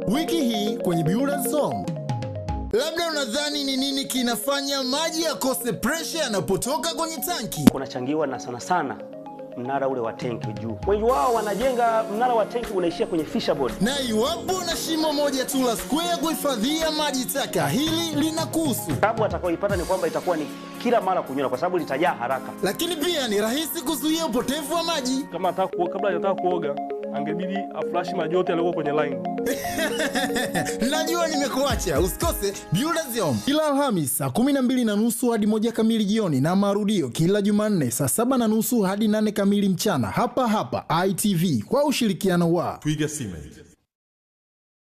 Wiki hii kwenye Builders Zone. Labda unadhani ni nini kinafanya maji yakose pressure yanapotoka kwenye tanki? Kunachangiwa na sana mnara ule wa tanki juu. Wengi wao wanajenga mnara wa tanki unaishia kwenye fisherboard. Na iwapo na shimo moja tu la square kuhifadhia maji taka, hili linakuhusu. Sababu atakayoipata ni kwamba itakuwa ni kila mara kunywa kwa sababu litajaa haraka. Lakini pia ni rahisi kuzuia upotevu wa maji. Kama kabla hajataka kuoga, angebidi aflash maji yote yaliyo kwenye line. Najua nimekuacha. Usikose Builders Zone kila Alhamisi saa 12:30 hadi 1 kamili jioni, na marudio kila Jumanne saa 7:30 hadi 8 kamili mchana, hapa hapa ITV kwa ushirikiano wa Twiga Cement.